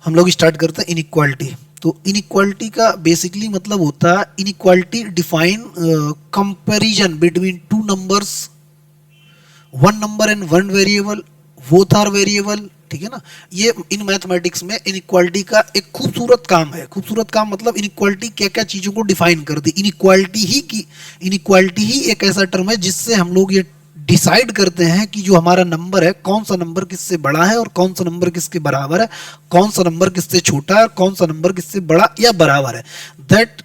हम लोग स्टार्ट करते हैं इनइक्वालिटी। तो इनइक्वालिटी का बेसिकली मतलब होता है inequality define comparison between two numbers, one number and one variable, both are variable, ठीक है ना। ये इन मैथमेटिक्स में इनइक्वालिटी का एक खूबसूरत काम है। खूबसूरत काम मतलब इनइक्वालिटी क्या क्या चीजों को डिफाइन करती। इनइक्वालिटी ही एक ऐसा टर्म है जिससे हम लोग ये डिसाइड करते हैं कि जो हमारा नंबर है, कौन सा नंबर किससे बड़ा है और कौन सा नंबर किसके बराबर है, कौन सा नंबर किससे छोटा है और कौन सा नंबर किससे बड़ा या बराबर है। That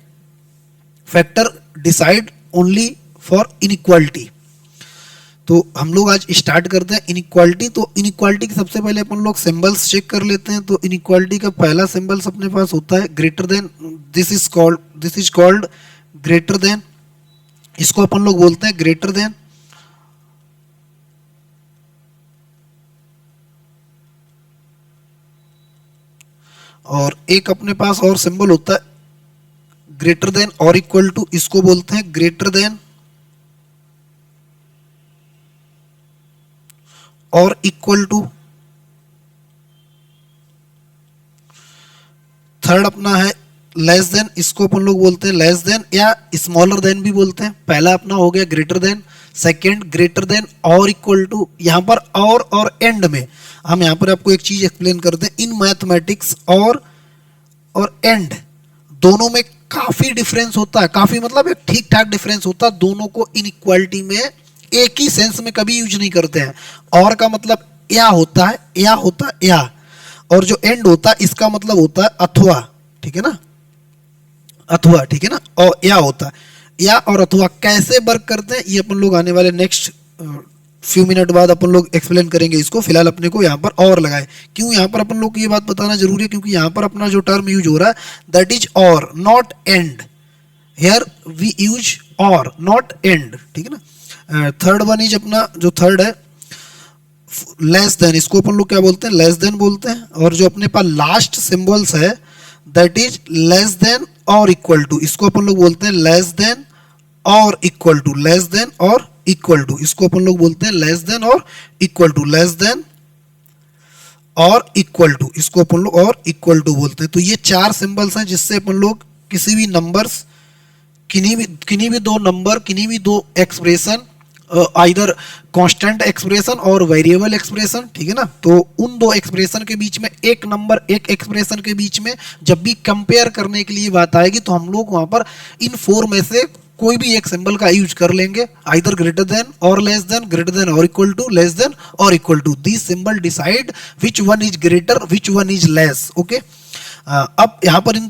factor decide only for inequality. तो हम लोग आज स्टार्ट करते हैं इनइक्वालिटी। तो इनइक्वालिटी के सबसे पहले अपन लोग सिंबल्स चेक कर लेते हैं। तो इनइक्वालिटी का पहला सिंबल्स अपने पास होता है greater then. This is called greater than. इसको अपन लोग बोलते हैं ग्रेटर देन। और एक अपने पास और सिंबल होता है ग्रेटर देन और इक्वल टू। इसको बोलते हैं ग्रेटर देन और इक्वल टू। थर्ड अपना है लेस देन। इसको अपन लोग बोलते हैं लेस देन या स्मॉलर देन भी बोलते हैं। पहला अपना हो गया greater than, second greater than और इक्वल टू। यहां पर और एंड में हम यहां पर आपको एक चीज एक्सप्लेन करते हैं। इन मैथमेटिक्स और एंड दोनों में काफी डिफरेंस होता है। काफी मतलब एक ठीक ठाक डिफरेंस होता है। दोनों को इनइक्वालिटी में एक ही सेंस में कभी यूज नहीं करते हैं। और का मतलब या होता है, या होता है या, और जो एंड होता है इसका मतलब होता है अथवा, ठीक है ना, अथवा, ठीक है ना। और या होता है, या और अथवा कैसे वर्क करते हैं ये अपन लोग आने वाले नेक्स्ट फ्यू मिनट बाद अपन लोग एक्सप्लेन करेंगे इसको। फिलहाल अपने को यहाँ पर और लगाए। क्यों यहाँ पर अपन लोग को ये बात बताना जरूरी है, क्योंकि यहाँ पर अपना जो टर्म यूज हो रहा है that is or, not and. Here we use or not and, ठीक है ना। थर्ड वन इज अपना जो थर्ड है लेस देन। इसको अपन लोग क्या बोलते हैं, लेस देन बोलते हैं। और जो अपने पास लास्ट सिंबल्स है दैट इज लेस देन और इक्वल टू। इसको अपन लोग बोलते हैं लेस देन और इक्वल टू, लेस देन और इक्वल टू। इसको अपन लोग बोलते हैं लेस देन और इक्वल टू, लेस देन और इक्वल टू। इसको अपन लोग और इक्वल टू बोलते हैं। तो ये चार सिंबल्स हैं जिससे अपन लोग किसी भी नंबर्स, किन्हीं भी दो नंबर, किन्हीं भी दो एक्सप्रेशन, आइदर कांस्टेंट एक्सप्रेशन और वेरिएबल एक्सप्रेशन, ठीक है ना। तो उन दो एक्सप्रेशन के बीच में एक नंबर एक एक्सप्रेशन के बीच में जब भी कंपेयर करने के लिए बात आएगी तो हम लोग वहां पर इन फोर में से कोई भी एक सिंबल का यूज कर लेंगे। Either greater than or less than, greater than और इक्वल टू, लेस देन और equal to. This symbol decide which one is greater, which one is less. Okay, अब यहाँ पर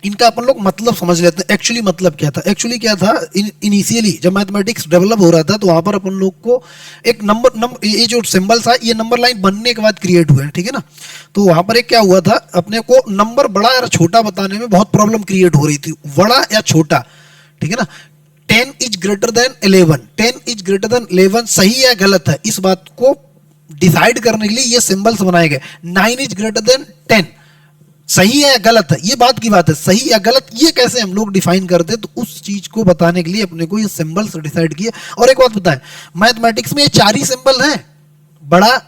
इनका अपन लोग मतलब समझ लेते हैं। एक्चुअली मतलब क्या था, एक्चुअली क्या था, इनिशियली जब मैथमेटिक्स डेवलप हो रहा था तो वहां पर अपन लोग को एक नंबर ये जो सिंबल्स है ये नंबर लाइन बनने के बाद क्रिएट हुए हैं, ठीक है ना। तो वहां पर एक क्या हुआ था, अपने को नंबर बड़ा या छोटा बताने में बहुत प्रॉब्लम क्रिएट हो रही थी। बड़ा या छोटा, ठीक है ना। 10 is greater then 11, 10 is greater then 11 सही या गलत है, इस बात को डिसाइड करने के लिए ये सिंबल्स बनाए गए। 9 इज ग्रेटर देन 10 सही है या गलत है, ये बात की बात है। सही या गलत ये कैसे हम लोग डिफाइन करते हैं, तो उस चीज को बताने के लिए अपने को ये सिंबल्स डिसाइड किए। और एक बात बताएं, मैथमेटिक्स में ये चार ही सिंबल हैं, बड़ा,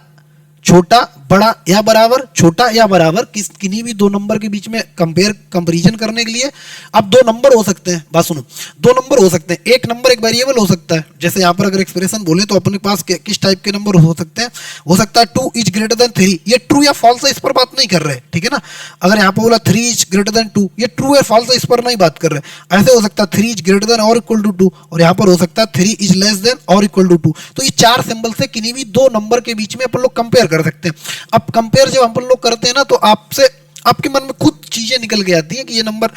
छोटा, बड़ा या बराबर, छोटा या बराबर। किन्हीं भी दो नंबर के बीच में कंपैरिजन करने के लिए अब दो नंबर हो सकते हैं। बात सुनो, दो नंबर हो सकते हैं, एक नंबर एक वेरिएबल हो सकता है। जैसे यहाँ पर अगर एक्सप्रेशन बोले तो अपने पास किस टाइप के नंबर हो सकते हैं, हो सकता है 2 इज ग्रेटर देन 3, ये ट्रू या फॉल्स है इस पर बात नहीं कर रहे, ठीक है ना। अगर यहाँ पर बोला 3 इज ग्रेटर देन 2, ये ट्रू या फॉल्स है इस पर नहीं बात कर रहे। ऐसे हो सकता है 3 इज ग्रेटर देन और इक्वल टू 2, और यहाँ पर हो सकता है 3 इज लेस देन और इक्वल टू 2। तो ये चार सिंबल से किन्हीं भी दो नंबर के बीच में अपन लोग कंपेयर कर सकते हैं। अब कंपेयर जब हम लोग करते हैं ना तो आपके मन में खुद चीजें निकल के आती हैं कि ये नंबर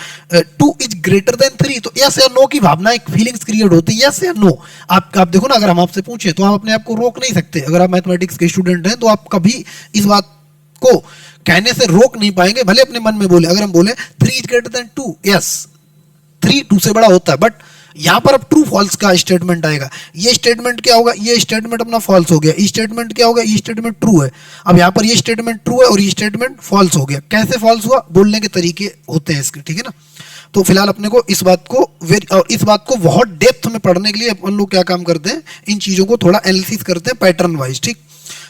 2 इज ग्रेटर देन 3, तो यस या नो की भावना, एक फीलिंग्स क्रिएट होती है, यस या नो। आप देखो ना, अगर हम आपसे पूछें तो आप अपने आप को रोक नहीं सकते। अगर आप मैथमेटिक्स के स्टूडेंट हैं तो आप कभी इस बात को कहने से रोक नहीं पाएंगे, भले अपने मन में बोले। अगर हम बोले 3 इज ग्रेटर देन 2, यस 3 2 से बड़ा होता है, बट यहां पर अब ट्रू फॉल्स का स्टेटमेंट आएगा। ये स्टेटमेंट क्या होगा, ये स्टेटमेंट अपना फॉल्स हो गया। ये स्टेटमेंट क्या होगा, ये स्टेटमेंट ट्रू है। अब यहां पर ये स्टेटमेंट ट्रू है और ये स्टेटमेंट फॉल्स हो गया। कैसे फॉल्स हुआ, बोलने के तरीके होते हैं इसके, ठीक है ना। तो फिलहाल अपने को इस बात को बहुत डेप्थ में पढ़ने के लिए अपन लोग क्या काम करते हैं, इन चीजों को थोड़ा एनालिसिस करते हैं पैटर्न वाइज, ठीक।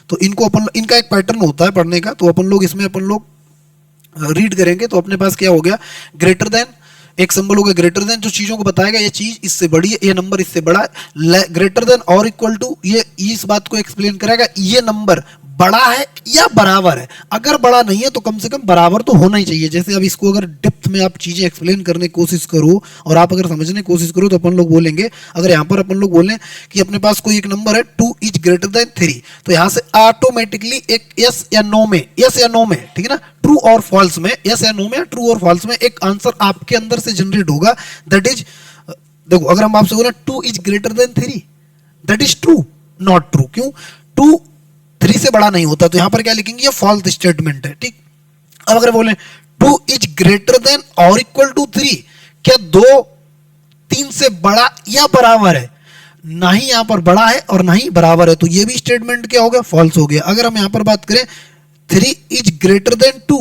तो इनका एक पैटर्न होता है पढ़ने का, तो अपन लोग इसमें अपन लोग रीड करेंगे तो अपने पास क्या हो गया, ग्रेटर देन, एक सिंबल हो गया ग्रेटर देन, जो चीजों को बताएगा ये चीज इससे बड़ी है, ये नंबर इससे बड़ा है। ग्रेटर देन और इक्वल टू, ये इस बात को एक्सप्लेन करेगा ये नंबर बड़ा है या बराबर है। अगर बड़ा नहीं है तो कम से कम बराबर तो होना ही चाहिए। जैसे अब इसको अगर डेप्थ में आप चीजें एक्सप्लेन करने की कोशिश करो और आप अगर समझने की कोशिश करो तो अपन लोग बोलेंगे, अगर यहाँ पर अपन लोग बोलें कि अपने पास कोई एक नंबर है 2 इज ग्रेटर देन 3, तो यहाँ से ऑटोमेटिकली एक यस या नो में, यस या नो में, ठीक है ना, ट्रू और फॉल्स में, यस या नो में, ट्रू और फॉल्स में एक आंसर आपके अंदर से जनरेट होगा। दैट इज, देखो अगर हम आपसे बोले 2 is greater then 3, that is true, not true. क्यों? 2 3 से बड़ा नहीं होता, तो यहां पर क्या लिखेंगे, ये फॉल्स स्टेटमेंट है, ठीक। अब अगर बोले 2 इज ग्रेटर देन और इक्वल टू 3, क्या 2 3 से बड़ा या बराबर है? ना ही यहां पर बड़ा है और ना ही बराबर है, तो ये भी स्टेटमेंट क्या हो गया, फॉल्स हो गया। अगर हम यहां पर बात करें 3 इज ग्रेटर देन 2,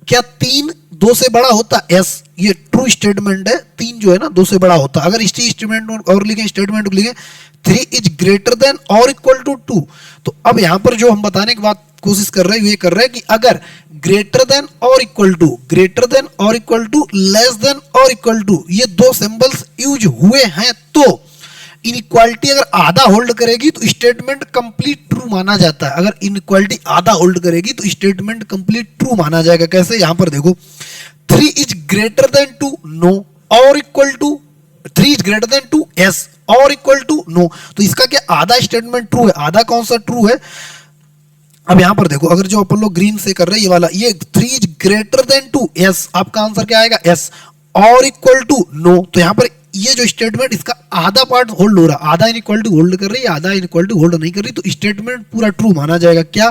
क्या 3 2 से बड़ा होता? यस, ये ट्रू स्टेटमेंट है, 3 जो है ना 2 से बड़ा होता। अगर इसी स्टेटमेंट और लिखें, स्टेटमेंट को लिखें 3 इज ग्रेटर देन और इक्वल टू 2, तो अब यहां पर जो हम बताने की बात कोशिश कर रहे हैं ये कर रहे हैं कि अगर ग्रेटर देन और इक्वल टू, ग्रेटर देन और इक्वल टू, लेस देन और इक्वल टू, ये दो सिंबल्स यूज हुए हैं तो इनइक्वालिटी अगर आधा होल्ड करेगी तो स्टेटमेंट कंप्लीट ट्रू माना जाता है। अगर इनइक्वालिटी आधा होल्ड करेगी तो स्टेटमेंट कंप्लीट ट्रू माना जाएगा। कैसे? यहां पर देखो 3 is greater than 2, no, or equal to 3 is greater than 2, yes, or equal to no, तो इसका क्या आधा स्टेटमेंट ट्रू है। आधा कौन सा ट्रू है? अब यहां पर देखो, अगर जो अपन लोग ग्रीन से कर रहे हैं ये वाला, ये 3 इज ग्रेटर देन 2, यस, आपका आंसर क्या आएगा, yes, or equal to no, तो यहां पर ये जो स्टेटमेंट इसका आधा पार्ट होल्ड हो रहा, आधा इनइक्वालिटी होल्ड कर रही है, आधा इनइक्वालिटी होल्ड नहीं कर रही, तो स्टेटमेंट पूरा ट्रू माना जाएगा। क्या?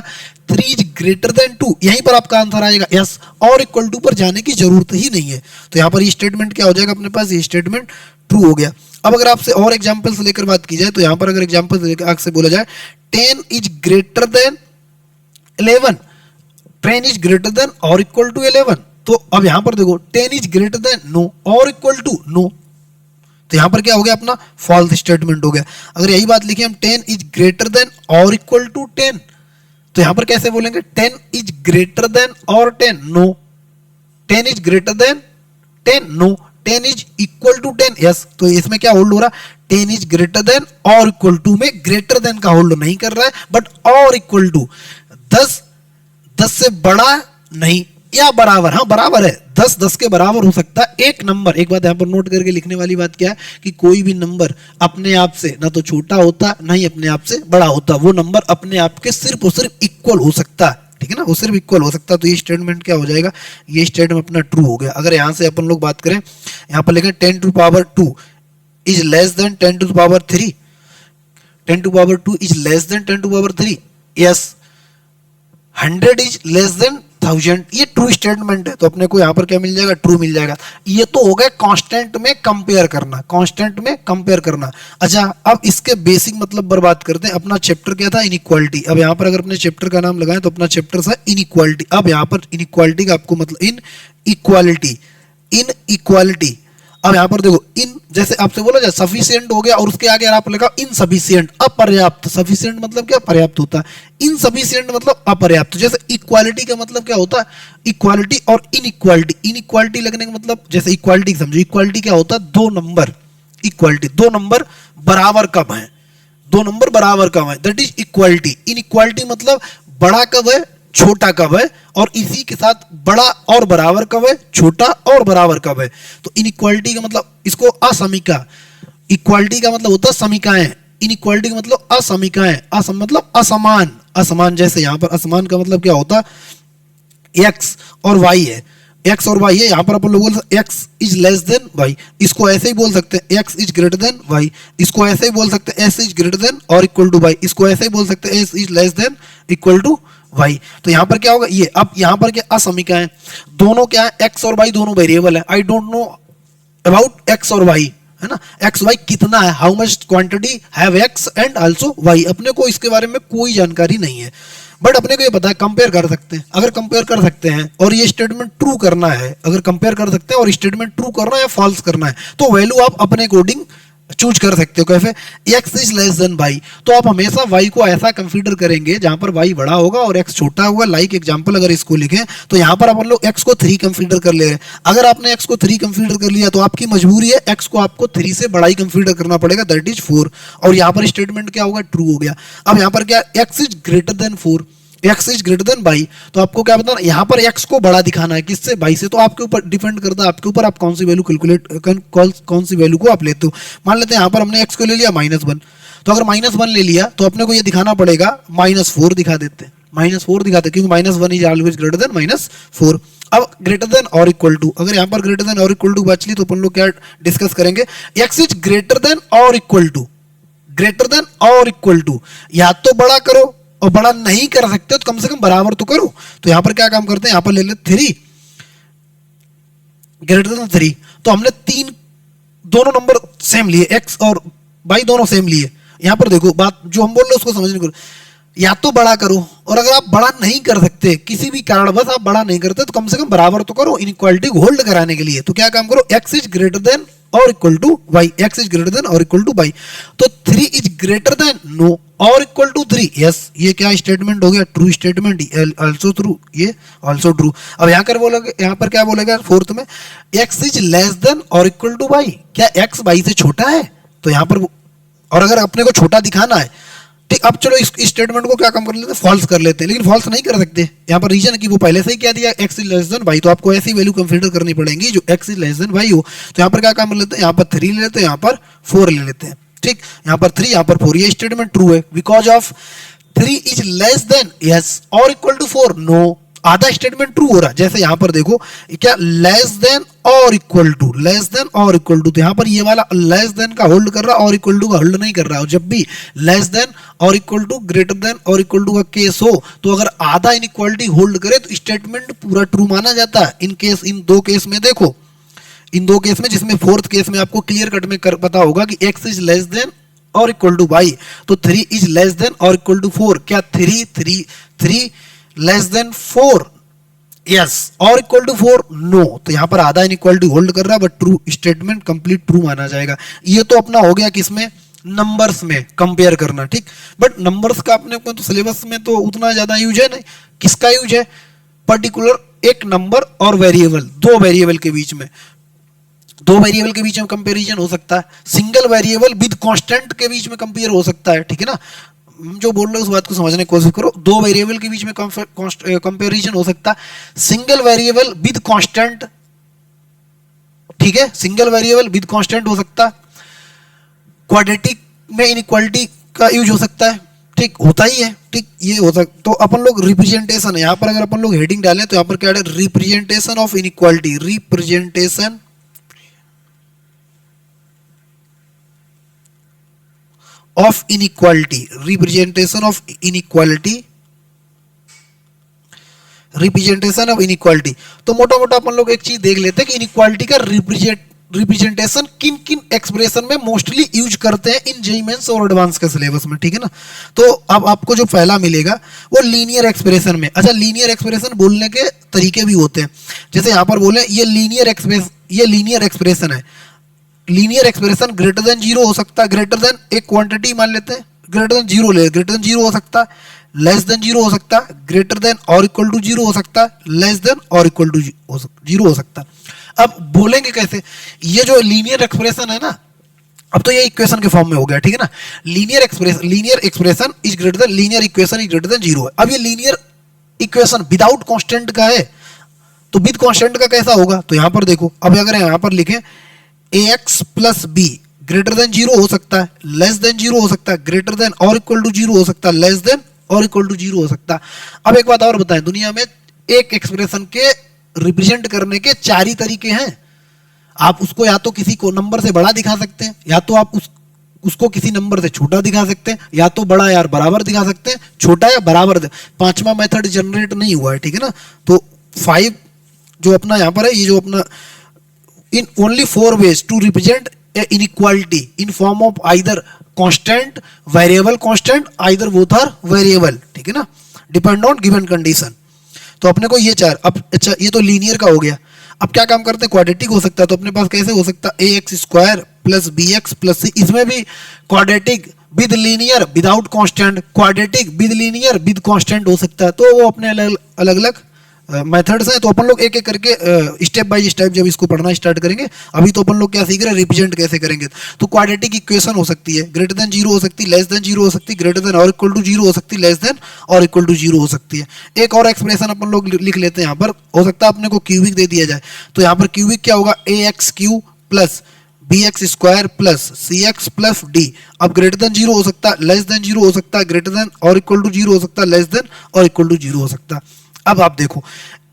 3 इज ग्रेटर देन 2, यहीं पर आपका आंसर आएगा यस, और इक्वल टू पर जाने की जरूरत ही नहीं है। तो यहां पर ये स्टेटमेंट क्या हो जाएगा अपने पास, ये स्टेटमेंट ट्रू हो गया। अब अगर आपसे और एग्जांपल्स लेकर बात की जाए तो यहां पर अगर एग्जांपल्स लेकर आपसे बोला जाए 10 is greater then 11, 10 is greater than और इक्वल टू 11, तो अब यहां पर देखो 10 is greater than no or equal to no, तो यहां पर क्या हो गया अपना फॉल्स स्टेटमेंट हो गया। अगर यही बात लिखी हम 10 इज ग्रेटर देन और इक्वल टू 10, तो यहां पर कैसे बोलेंगे 10 is greater than or 10 no, 10 is greater than 10 no, 10 is equal to 10 yes, तो इसमें क्या होल्ड हो रहा, 10 इज ग्रेटर देन और इक्वल टू में ग्रेटर देन का होल्ड नहीं कर रहा है, बट और इक्वल टू 10 10 से बड़ा नहीं या बराबर, हाँ बराबर है, 10 10 के बराबर हो सकता है। एक नंबर, एक बात यहां पर नोट करके लिखने वाली बात क्या है कि कोई भी नंबर अपने आप से ना तो छोटा होता ना ही अपने आप से बड़ा होता, वो नंबर अपने आप के सिर्फ और सिर्फ इक्वल हो सकता है, ठीक है ना, वो सिर्फ इक्वल हो सकता है। तो ये स्टेटमेंट क्या हो जाएगा, ये स्टेटमेंट अपना ट्रू हो गया। अगर यहां से अपन लोग बात करें, यहां पर लिखें 10 to power 2 is less than 10 to power 3, 10 to power 2 is less than 10 to power 3, yes, 100 is less than 1000, ये ट्रू स्टेटमेंट है, तो अपने को यहां पर क्या मिल जाएगा, ट्रू मिल जाएगा। ये तो हो गया कांस्टेंट में कंपेयर करना, कांस्टेंट में कंपेयर करना। अच्छा, अब इसके बेसिक मतलब पर बात करते हैं। अपना चैप्टर क्या था, इनइक्वालिटी। अब यहां पर अगर अपने चैप्टर का नाम लगाएं तो अपना चैप्टर था इनइक्वालिटी। अब यहां पर इनइक्वालिटी का आपको मतलब इनइक्वालिटी, इनइक्वालिटी। अब यहां पर देखो, इन जैसे आपसे बोला जाए सफिशिएंट हो गया और उसके आगे आप लगा इनसफिशिएंट, अपर्याप्त। सफिशिएंट मतलब क्या, पर्याप्त होता है, इनसफिशिएंट मतलब अपर्याप्त। जैसे इक्वालिटी का मतलब क्या होता है, इक्वालिटी और इनइक्वालिटी। इनइक्वालिटी लगने का मतलब, जैसे इक्वालिटी समझो, इक्वालिटी क्या होता है, दो नंबर, इक्वालिटी दो नंबर बराबर कब है, दो नंबर बराबर कब है, दैट इज इक्वालिटी। इनइक्वालिटी मतलब बड़ा कब है, छोटा कब है, और इसी के साथ बड़ा और बराबर कब है, छोटा और बराबर कब है। तो इनइक्वालिटी का मतलब, इसको असमीका, इक्वालिटी का मतलब होता है समीकाएं, इनइक्वालिटी का मतलब असमीकाएं, असम मतलब असमान, असमान। जैसे यहां पर असमान का मतलब क्या होता है, एक्स और वाई है, एक्स और वाई है, यहां पर अपन लोग बोल x is less than y, इसको ऐसे ही बोल सकते हैं x is greater than y, इसको ऐसे ही बोल सकते हैं एस इज ग्रेटर देन और इक्वल टू वाई, इसको ऐसे ही बोल सकते हैं x is less than equal to y. तो यहां पर क्या होगा, ये अब यहां पर क्या असमीका है, दोनों क्या है, एक्स और वाई दोनों वेरिएबल है। I don't know about x और वाई, है ना, एक्स वाई कितना है, how much quantity have x and also y, अपने को इसके बारे में कोई जानकारी नहीं है, बट अपने को ये पता है कंपेयर कर सकते हैं। अगर कंपेयर कर सकते हैं और ये स्टेटमेंट ट्रू करना है, अगर कंपेयर कर सकते हैं और स्टेटमेंट ट्रू करना है या फॉल्स करना है, तो वैल्यू आप अपने अकॉर्डिंग चूज कर सकते हो। कैसे? x is less then y, तो आप हमेशा y को ऐसा कंसीडर करेंगे जहां पर y बड़ा होगा और x छोटा होगा। लाइक एग्जांपल अगर इसको लिखें तो यहाँ पर अपन लोग x को 3 कंसीडर कर ले रहे हैं। अगर आपने x को 3 कंसीडर कर लिया तो आपकी मजबूरी है x को आपको 3 से बड़ा ही कंसीडर करना पड़ेगा, दैट इज 4। और यहाँ पर स्टेटमेंट क्या होगा? ट्रू हो गया। अब यहाँ पर क्या? x is greater then 4, x is greater then y, तो आपको क्या बताना? यहाँ पर x को बड़ा दिखाना है, किससे? y से। तो आपके ऊपर डिपेंड करता है, आपके ऊपर आप कौन सी वैल्यू कैलकुलेट कौन सी वैल्यू को आप लेते हो। मान लेते हैं यहाँ पर हमने x को ले लिया -1, तो अगर -1 ले लिया तो अपने को ये दिखाना पड़ेगा -4 दिखा देते हैं, -4 दिखाते हैं, क्योंकि -1 इज ऑलवेज ग्रेटर देन -4। अब ग्रेटर देन और इक्वल टू, अगर यहाँ पर ग्रेटर देन और इक्वल टू बच ली तो अपन लोग क्या डिस्कस करेंगे? x इज ग्रेटर देन और इक्वल टू, ग्रेटर देन और इक्वल टू, या तो बड़ा करो और बड़ा नहीं कर सकते तो कम से कम बराबर तो करो। तो यहां पर क्या काम करते हैं? यहां पर ले लेते 3 ग्रेटर देन 3, तो हमने 3 दोनों नंबर सेम लिए, x और y दोनों सेम लिए। यहां पर देखो बात जो हम बोल रहे हैं उसको समझने को, या तो बड़ा करो, और अगर आप बड़ा नहीं कर सकते, किसी भी कारणवश आप बड़ा नहीं करते, तो कम से कम बराबर तो करो इनइक्वालिटी को होल्ड कराने के लिए। तो क्या काम करो? x इज ग्रेटर देन और equal to y, x is greater than और इक्वल टू y, तो 3 is greater than no or equal to 3, yes, ये क्या स्टेटमेंट हो गया? ट्रू स्टेटमेंट, आल्सो ट्रू, ये आल्सो ट्रू। अब यहाँ कर बोलोगे, यहाँ पर क्या बोलेगा फोर्थ में? x इज लेस देन और इक्वल टू y, क्या x y से छोटा है? तो यहाँ पर, और अगर अपने को छोटा दिखाना है, ठीक, अब चलो इस स्टेटमेंट को क्या काम कर लेते हैं? फॉल्स कर लेते हैं, लेकिन फॉल्स नहीं कर सकते। यहाँ पर रीजन है कि वो पहले से ही क्या दिया? x is less then y, तो आपको ऐसी वैल्यू कंसीडर करनी पड़ेगी जो x is less then y हो। तो यहाँ पर क्या काम कर लेते हैं? यहाँ पर 3 ले लेते हैं, यहाँ पर 4 ले लेते हैं, ठीक, यहाँ पर 3, यहाँ पर 4, ये स्टेटमेंट ट्रू है, because of 3 is less then yes or equal to 4 no, आधा स्टेटमेंट ट्रू हो रहा है। जैसे यहाँ पर देखो क्या, लेस देन और इक्वल टू, लेस देन और इक्वल टू, तो यहाँ पर ये वाला लेस देन का होल्ड कर रहा है और इक्वल टू का होल्ड नहीं कर रहा है। और जब भी लेस देन और इक्वल टू, ग्रेटर देन और इक्वल टू का केस हो, तो अगर आधा इनइक्वालिटी होल्ड करे तो स्टेटमेंट पूरा ट्रू माना जाता है। इन केस, इन दो केस में देखो, इन दो केस में, जिसमें फोर्थ केस में आपको क्लियर कट में कर पता होगा कि x इज लेस देन और इक्वल टू y, तो 3 इज लेस देन और इक्वल टू 4, क्या 3 less than 4, yes, or equal to 4 no, तो यहां पर आधा इनइक्वालिटी होल्ड कर रहा है, but true statement complete true माना जाएगा। ये तो अपना हो गया किसमें? नंबर्स में कंपेयर करना, ठीक, बट नंबर्स का अपने को तो सिलेबस में तो उतना ज्यादा यूज है नहीं। किसका यूज है? पर्टिकुलर एक नंबर और वेरिएबल, दो वेरिएबल के बीच में, दो वेरिएबल के बीच में कंपैरिजन हो सकता है, सिंगल वेरिएबल विद कांस्टेंट के बीच में कंपेयर हो सकता है, ठीक है ना। जो बोल रहे हो उस बात को समझने की कोशिश करो। दो वेरिएबल के बीच में कंपैरिजन हो सकता है, सिंगल वेरिएबल विद कांस्टेंट, ठीक है, सिंगल वेरिएबल विद कांस्टेंट हो सकता है, क्वाड्रेटिक में इनइक्वालिटी का यूज हो सकता है, ठीक, होता ही है, ठीक, ये हो सकता। तो अपन लोग रिप्रेजेंटेशन है, यहाँ पर अगर अपन लोग हेडिंग डालें तो यहाँ पर क्या है? Representation of inequality, representation of inequality, representation of inequality, representation of inequality. तो मोटा मोटा अपन लोग एक चीज देख लेते हैं कि इनइक्वालिटी का रिप्रेजेंटेशन किन किन एक्सप्रेशन में मोस्टली यूज करते हैं इन जेईई मेंस और एडवांस के सिलेबस में, ठीक है ना। तो अब आपको जो पहला मिलेगा वो लीनियर एक्सप्रेशन में। अच्छा, लीनियर एक्सप्रेशन बोलने के तरीके भी होते हैं, जैसे यहाँ पर बोले ये लीनियर एक्सप्रेशन है। लीनियर एक्सप्रेशन ग्रेटर देन 0 हो सकता है, ग्रेटर देन एक क्वांटिटी मान लेते हैं, ग्रेटर देन 0 ले, ग्रेटर देन 0 हो सकता है, लेस देन 0 हो सकता है, ग्रेटर देन और इक्वल टू 0 हो सकता है, लेस देन और इक्वल टू 0 हो सकता है। अब बोलेंगे कैसे? ये जो लीनियर एक्सप्रेशन है ना, अब तो ये इक्वेशन के फॉर्म में हो गया, ठीक है ना। Linear expression is greater then, linear equation is greater then 0 है। अब ये लीनियर इक्वेशन विदाउट कांस्टेंट का है, तो विद कांस्टेंट का कैसा होगा? तो यहां पर देखो, अब अगर यहां पर लिखें ax plus be greater than 0 हो सकता है, लेस देन 0 हो सकता है, ग्रेटर देन और इक्वल टू 0 हो सकता है, लेस देन और इक्वल टू 0 हो सकता है। अब एक बात और बताएं, दुनिया में एक एक्सप्रेशन के रिप्रेजेंट करने के 4 ही तरीके हैं। आप उसको या तो किसी को नंबर से बड़ा दिखा सकते हैं, या तो आप उसको किसी नंबर से छोटा दिखा सकते हैं, या तो बड़ा या बराबर दिखा सकते हैं, छोटा या बराबर। पांचवा मेथड जनरेट नहीं हुआ है, ठीक है ना। तो 5 जो अपना यहाँ पर है, ये जो अपना in only 4 ways to represent a inequality in form of either constant, variable constant, either both are variable, ठीक है ना, depend on given condition। तो अपने को ये 4, अब अच्छा ये तो लीनियर का हो गया। अब क्या काम करते हैं? क्वाड्रेटिक हो सकता है, तो अपने पास कैसे हो सकता है? ax square plus B X plus C, इसमें भी quadratic with linear without constant, quadratic with linear with constant हो सकता है। तो वो अपने अलग अलग मेथड्स हैं। तो अपन लोग एक एक करके स्टेप बाय स्टेप जब इसको पढ़ना स्टार्ट करेंगे, अभी तो अपन लोग क्या सीख रहे हैं, रिप्रेजेंट कैसे करेंगे। तो क्वाड्रेटिक इक्वेशन हो सकती है ग्रेटर देन जीरो हो सकती है, लेस देन जीरो हो सकती है, ग्रेटर देन और इक्वल टू जीरो हो सकती है, लेस देन और इक्वल टू जीरो हो सकती है। एक और एक्सप्रेशन अपन लोग लिख लेते हैं यहाँ पर, हो सकता है अपने को क्यूबिक दे दिया जाए। तो यहाँ पर क्यूबिक क्या होगा, A X cube plus B X square plus C X plus D. अब ग्रेटर देन जीरो हो सकता है, लेस देन जीरो हो सकता है, ग्रेटर देन और इक्वल टू जीरो हो सकता है, लेस देन और इक्वल टू जीरो हो सकता है। अब आप देखो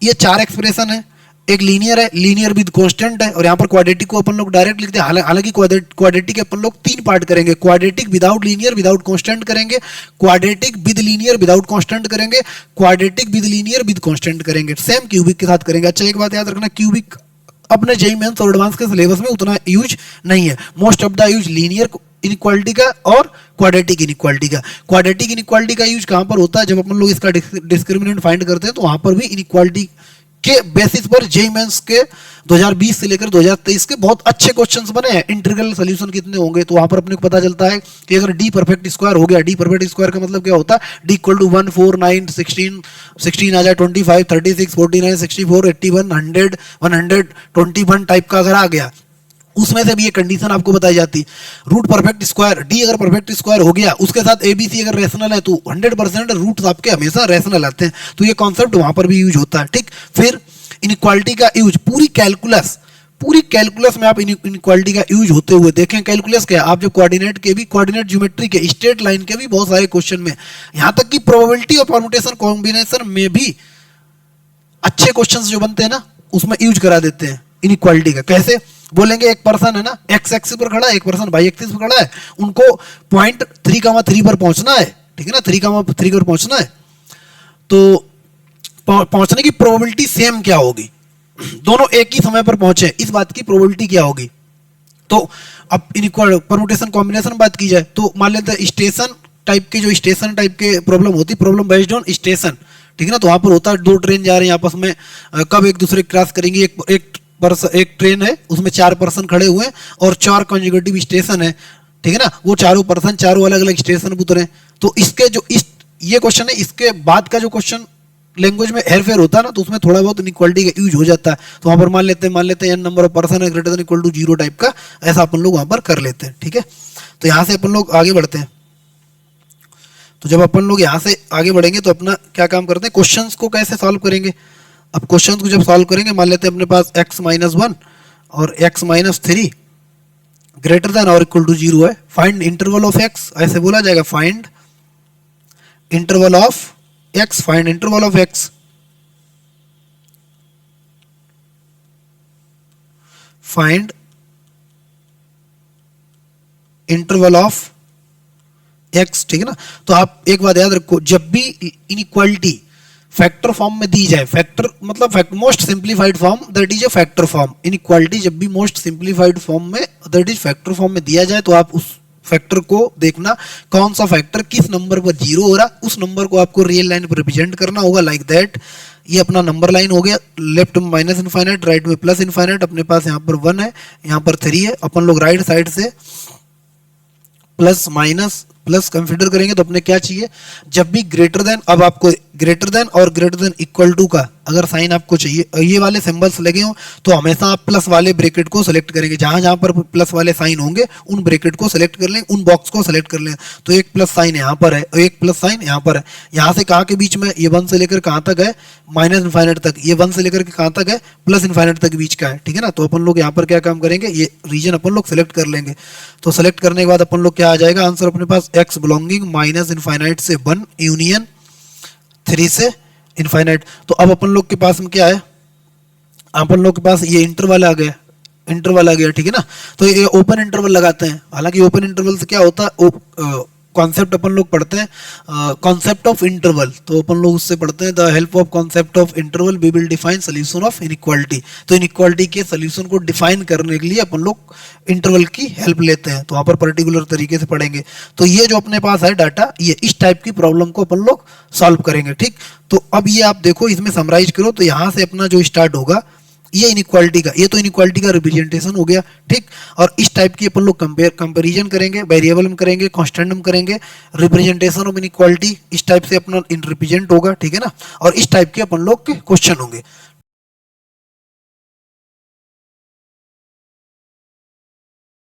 ये चार एक्सप्रेशन है, एक लीनियर है, लीनियर विद कांस्टेंट है, और यहाँ पर क्वाड्रेटिक को अपन लोग डायरेक्ट लिखते हैं। हालांकि क्वाड्रेटिक अपन लोग तीन पार्ट करेंगे, quadratic without linear without constant करेंगे, quadratic with linear without constant करेंगे, quadratic with linear with constant करेंगे, सेम क्यूबिक के साथ करेंगे। अच्छा एक बात याद रखना, क्यूबिक अपने जेईई मेंस और एडवांस के सिलेबस में उतना यूज नहीं है। Most of the use linear inequality का और क्वाड्रेटिक इनइक्वालिटी का। क्वाड्रेटिक इनइक्वालिटी का यूज कहां पर होता है, जब अपन लोग इसका डिस्क्रिमिनेंट फाइंड करते हैं, तो वहां पर भी इनइक्वालिटी के बेसिस पर जेईई मेंस के 2020 से लेकर 2023 के बहुत अच्छे क्वेश्चंस बने हैं। इंटीग्रल सॉल्यूशन कितने होंगे, तो वहां पर अपने को पता चलता है कि अगर डी परफेक्ट स्क्वायर हो गया, डी परफेक्ट स्क्वायर का मतलब क्या होता है, डी इक्वल टू 1 4 9 16 16 आ जाए 25 36 49 64 81 100 121 टाइप का अगर आ गया, उसमें से भी ये कंडीशन आपको बताई जाती है। रूट परफेक्ट स्क्वायर, डी अगर परफेक्ट स्क्वायर हो गया, उसके साथ एबीसी अगर रेशनल है, तो 100% रूट्स आपके हमेशा रेशनल आते हैं। तो ये कॉन्सेप्ट वहां पर भी यूज होता है। ठीक, फिर इनइक्वालिटी का यूज पूरी कैलकुलस में आप इनइक्वालिटी का यूज होते हुए देखें। कैलकुलस क्या है, आप जो कोऑर्डिनेट के भी, कोऑर्डिनेट ज्योमेट्री के, स्ट्रेट लाइन के भी बहुत सारे क्वेश्चन में, यहां तक कि प्रोबेबिलिटी और परम्यूटेशन कॉम्बिनेशन में भी अच्छे क्वेश्चन जो बनते हैं ना, उसमें यूज करा देते हैं इनइक्वालिटी का। कैसे बोलेंगे, एक पर्सन है ना एक्स एक्सिस पर खड़ा है, एक पर्सन वाई एक्सिस पर खड़ा है, उनको पॉइंट 3,3 पर पहुंचना है, ठीक है ना, 3,3 पर पहुंचना है। तो पहुंचने की प्रोबेबिलिटी सेम क्या होगी, दोनों एक ही समय पर पहुंचे, इस बात की प्रोबेबिलिटी क्या होगी। तो अब इनइक्वल परम्यूटेशन कॉम्बिनेशन बात की जाए, तो मान लेते हैं स्टेशन टाइप के, जो स्टेशन टाइप के प्रॉब्लम होती, प्रॉब्लम बेस्ड ऑन स्टेशन, ठीक है ना। तो वहां पर होता है दो ट्रेन जा रहे हैं आपस में, कब एक दूसरे क्रॉस करेंगे, एक ट्रेन है उसमें 4 पर्सन खड़े हुए हैं और 4 कंसेक्यूटिव स्टेशन है, ठीक है ना। वो चारों पर्सन चारों अलग अलग स्टेशन पर उतरे। तो इसके जो ये क्वेश्चन है, इसके बाद का जो क्वेश्चन लैंग्वेज में हेरफेर होता है ना, तो उसमें थोड़ा बहुत इनइक्वालिटी का यूज हो जाता है। तो वहां पर मान लेते हैं एन नंबर ऑफ पर्सन है greater than equal to 0 type का, ऐसा अपन लोग वहां पर कर लेते हैं, ठीक है। तो यहां से अपन लोग आगे बढ़ते हैं। तो जब अपन लोग यहां से आगे बढ़ेंगे, तो अपना क्या काम करते हैं, क्वेश्चंस को कैसे सॉल्व करेंगे। अब क्वेश्चंस को जब सॉल्व करेंगे, मान लेते हैं अपने पास x-1 और x-3 ग्रेटर देन और इक्वल टू 0 है। फाइंड इंटरवल ऑफ x, ऐसे बोला जाएगा, find interval of x, find interval of x, find interval of x, ठीक है ना। तो आप एक बात याद रखो, जब भी इनइक्वालिटी फैक्टर फॉर्म में दी जाए, फैक्टर मतलब most simplified form, that is a factor form. Inequality जब भी मोस्ट सिंप्लीफाइड फॉर्म में, दैट इज फैक्टर फॉर्म में दिया जाए, तो आप उस फैक्टर को देखना, कौन सा फैक्टर किस नंबर पर 0 हो रहा, उस नंबर को आपको रियल लाइन पर रिप्रेजेंट करना होगा, लाइक दैट। ये अपना नंबर लाइन हो गया, लेफ्ट में माइनस इनफाइनाइट, राइट में प्लस इनफाइनाइट। अपने पास यहाँ पर 1 है, यहाँ पर 3 है। अपन लोग राइट साइड से प्लस माइनस प्लस कंसिडर करेंगे, तो अपने क्या चाहिए, जब भी ग्रेटर देन, अब आपको ग्रेटर देन और ग्रेटर देन इक्वल टू का अगर साइन आपको चाहिए, ये वाले सिंबल्स लगे हो, तो हमेशा आप प्लस वाले ब्रैकेट को सेलेक्ट करेंगे। जहां जहां पर प्लस वाले साइन होंगे, उन ब्रैकेट को सेलेक्ट कर लें, उन बॉक्स को सेलेक्ट कर लें। तो एक प्लस साइन यहाँ पर है और एक प्लस साइन यहाँ पर है। यहाँ से कहाँ के बीच में, ये 1 से लेकर कहाँ तक है, माइनस इनफाइनाइट तक। ये 1 से लेकर के कहाँ तक है, प्लस इनफाइनाइट तक बीच का है, ठीक है ना। तो अपन लोग यहाँ पर क्या काम करेंगे, ये रीजन अपन लोग सेलेक्ट कर लेंगे। तो सेलेक्ट करने के बाद अपन लोग क्या आ जाएगा आंसर अपने पास, x बिलोंगिंग माइनस इनफाइनाइट से 1 यूनियन 3 से इनफाइनाइट। तो अब अपन लोग के पास में क्या है, अपन लोग के पास ये इंटरवल आ गया, ठीक है ना। तो ये ओपन इंटरवल लगाते हैं। हालांकि ओपन इंटरवल से क्या होता है, कॉन्सेप्ट अपन लोग पढ़ते हैं, कॉन्सेप्ट ऑफ इंटरवल। तो अपन लोग उससे पढ़ते हैं, the help of concept of interval we will define solution of inequality. तो इनइक्वालिटी के सोल्यूशन को डिफाइन करने के लिए अपन लोग इंटरवल की हेल्प लेते हैं। तो वहाँ पर पर्टिकुलर तरीके से पढ़ेंगे। तो ये जो अपने पास है डाटा, ये इस टाइप की प्रॉब्लम को अपन लोग सॉल्व करेंगे, ठीक। तो अब ये आप देखो, इसमें समराइज करो, तो यहाँ से अपना जो स्टार्ट होगा, ये इनइक्वालिटी का, ये तो इनइक्वालिटी का रिप्रेजेंटेशन हो गया, ठीक। और इस टाइप की अपन लोग कंपेरिजन करेंगे, वेरिएबल में करेंगे, कांस्टेंट में करेंगे, रिप्रेजेंटेशन ऑफ इनइक्वालिटी इस टाइप से अपना रिप्रेजेंट होगा, ठीक है ना। और इस टाइप के अपन लोग के क्वेश्चन होंगे,